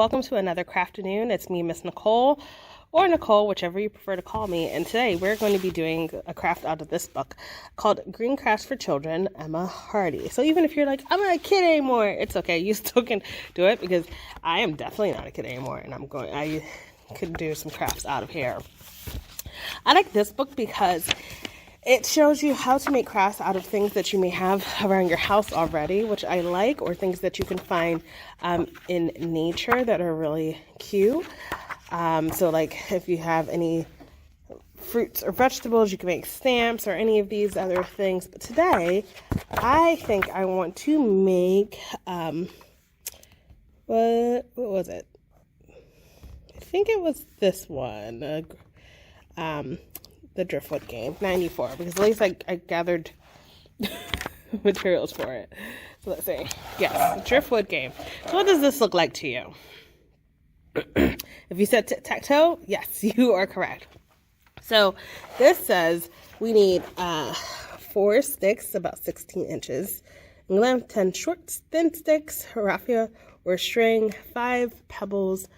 welcome to another Crafternoon. It's me, Miss Nicole, or Nicole, whichever you prefer to call me. And today we're going to be doing a craft out of this book called Green Crafts for Children, Emma Hardy. So even if you're like, I'm not a kid anymore, it's okay. You still can do it because I am definitely not a kid anymore, and I could do some crafts out of here. I like this book because it shows you how to make crafts out of things that you may have around your house already, which I like, or things that you can find in nature that are really cute. So like if you have any fruits or vegetables, you can make stamps or any of these other things. But today, I think I want to make, what was it? I think it was this one, the Driftwood Game, 94, because at least I gathered materials for it. So let's see. Yes, the Driftwood Game. So what does this look like to you? If you said tic-tac-toe, yes, you are correct. So this says we need 4 sticks, about 16 inches, in length, 10 short thin sticks, raffia or string, 5 pebbles,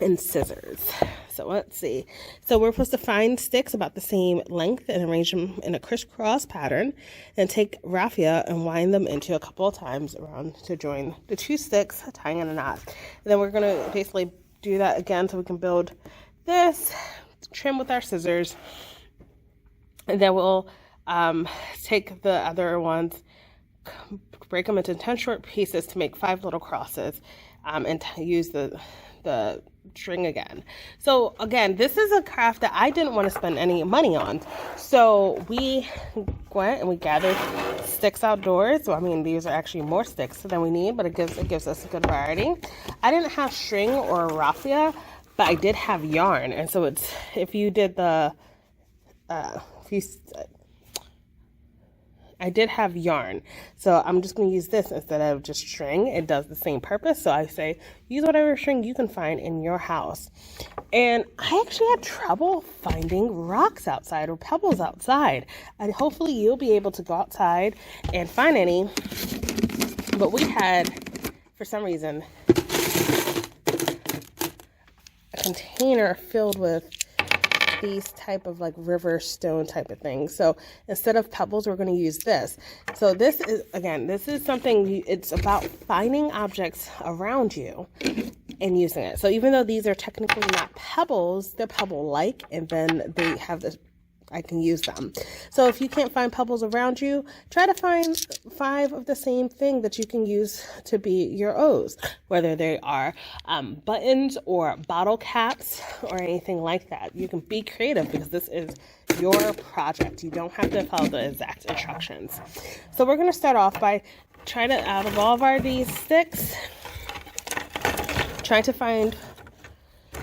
and scissors. So let's see. So we're supposed to find sticks about the same length and arrange them in a crisscross pattern, and take raffia and wind them into a couple of times around to join the 2 sticks, tying in a knot. And then we're going to basically do that again so we can build this, trim with our scissors, and then we'll take the other ones, break them into 10 short pieces to make 5 little crosses, and use the string again. So again, this is a craft that I didn't want to spend any money on. So we went and we gathered sticks outdoors. So I mean, these are actually more sticks than we need, but it gives us a good variety. I didn't have string or raffia, but I did have yarn. And so it's, if you did the, I did have yarn, so I'm just going to use this instead of just string. It does the same purpose, so I say use whatever string you can find in your house. And I actually had trouble finding rocks outside or pebbles outside, and hopefully you'll be able to go outside and find any. But we had, for some reason, a container filled with these type of like river stone type of things. So instead of pebbles, we're going to use this. So this is, again, this is something, it's about finding objects around you and using it. So even though these are technically not pebbles, they're pebble-like, and then they have this, I can use them. So if you can't find pebbles around you, try to find 5 of the same thing that you can use to be your O's, whether they are buttons or bottle caps or anything like that. You can be creative because this is your project. You don't have to follow the exact instructions. So we're going to start off by trying to, out of all of these sticks, trying to find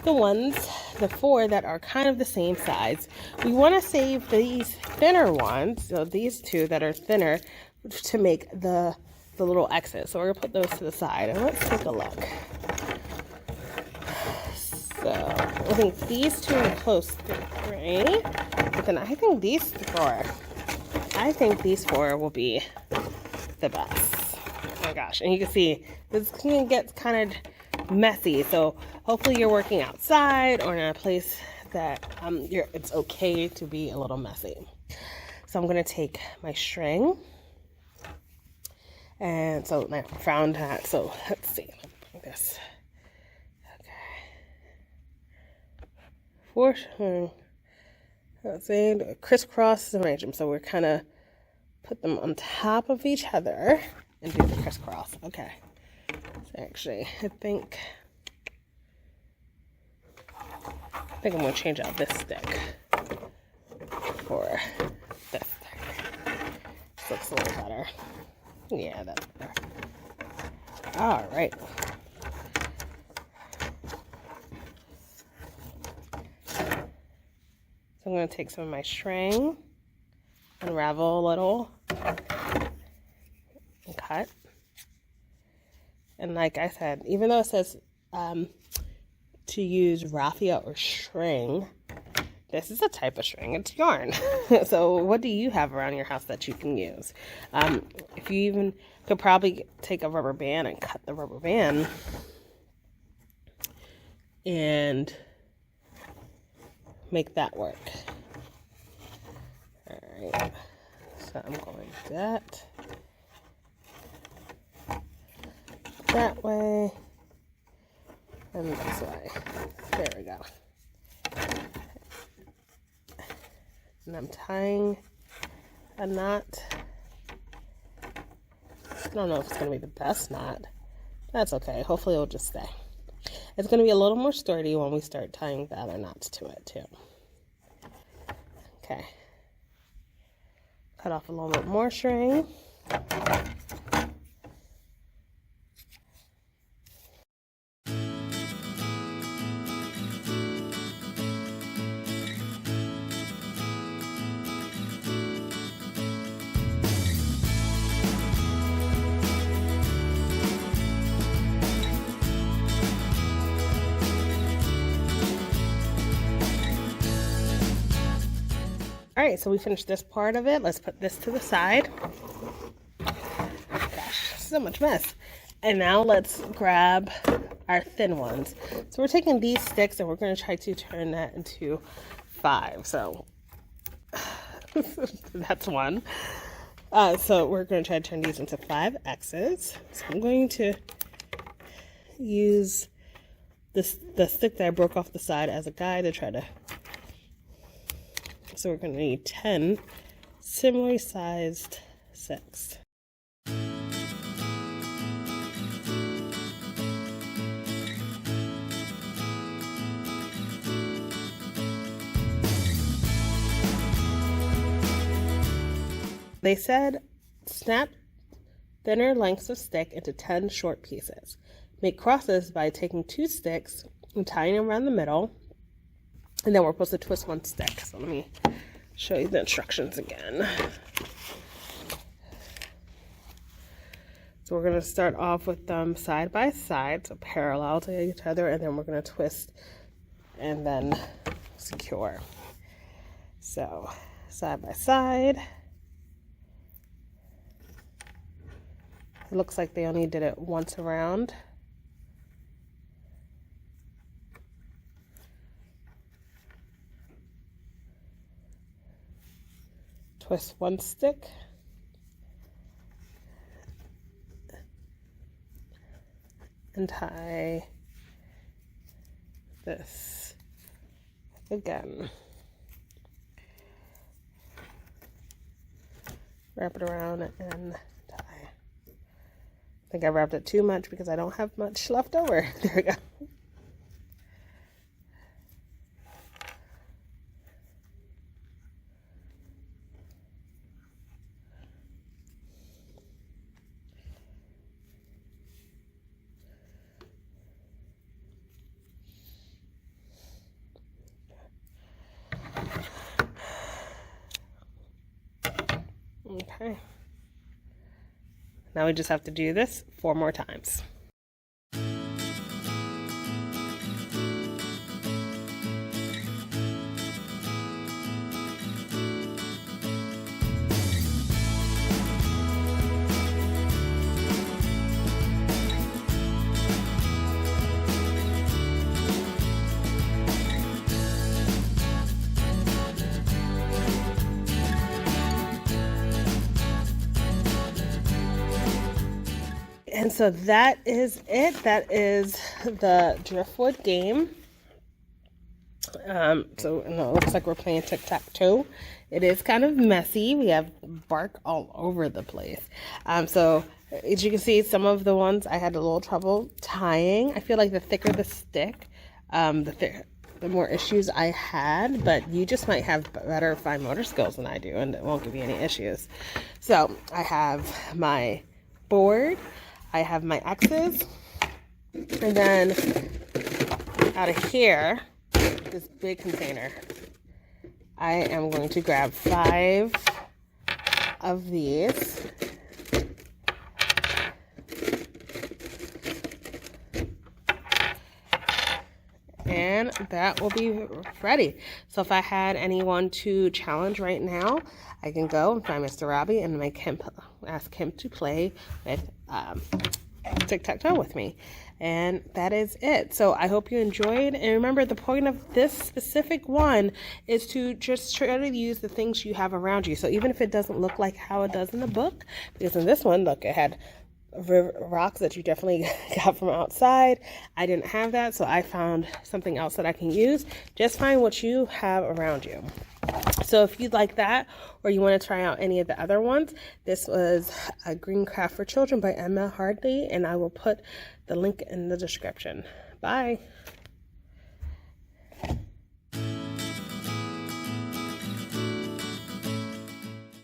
the 4 that are kind of the same size. We want to save these thinner ones, so these 2 that are thinner, to make the little X's. So we're gonna put those to the side, and let's take a look. So I think these 2 are close to 3, but then I think these 4 will be the best. Oh my gosh, and you can see this can get kind of messy, so hopefully you're working outside or in a place that it's okay to be a little messy. So I'm going to take my string, and so I found that. So let's see, let me bring this. Okay, let's see, crisscross arrange them. So we're kind of put them on top of each other and do the crisscross. Okay. So actually, I think I'm going to change out this stick for this stick. This looks a little better. Yeah, that's better. All right. So I'm going to take some of my string, unravel a little, and cut. And like I said, even though it says to use raffia or string, this is a type of string. It's yarn. So what do you have around your house that you can use? If you even could probably take a rubber band and cut the rubber band and make that work. All right, so I'm going that way and this way. There we go. And I'm tying a knot. I don't know if it's going to be the best knot. That's okay. Hopefully it'll just stay. It's going to be a little more sturdy when we start tying the other knots to it too. Okay. Cut off a little bit more string. All right, so we finished this part of it. Let's put this to the side. Gosh, so much mess. And now let's grab our thin ones. So we're taking these sticks and we're going to try to turn that into 5. So that's one. So we're going to try to turn these into 5 X's. So I'm going to use the stick that I broke off the side as a guide to try to. So we're going to need 10 similarly sized 6. They said snap thinner lengths of stick into 10 short pieces. Make crosses by taking 2 sticks and tying them around the middle. And then we're supposed to twist 1 stick. So let me show you the instructions again. So we're going to start off with them side by side, so parallel to each other, and then we're going to twist and then secure. So side by side. It looks like they only did it once around. Twist 1 stick. And tie this again. Wrap it around and tie. I think I wrapped it too much because I don't have much left over. There we go. Okay. Now we just have to do this 4 more times. And so that is it. That is the Driftwood game. So it looks like we're playing tic-tac-toe. It is kind of messy. We have bark all over the place. So as you can see, some of the ones I had a little trouble tying. I feel like the thicker the stick, the more issues I had, but you just might have better fine motor skills than I do, and it won't give you any issues. So I have my board. I have my X's, and then out of here, this big container, I am going to grab 5 of these. And that will be ready. So if I had anyone to challenge right now, I can go and find Mr. Robbie and ask him to play with tic-tac-toe with me. And that is it. So I hope you enjoyed. And remember, the point of this specific one is to just try to use the things you have around you. So even if it doesn't look like how it does in the book, because in this one, look, it had rocks that you definitely got from outside. I didn't have that, so I found something else that I can use. Just find what you have around you. So if you'd like that, or you want to try out any of the other ones, this was a Green Craft for Children by Emma Hardley, and I will put the link in the description. Bye.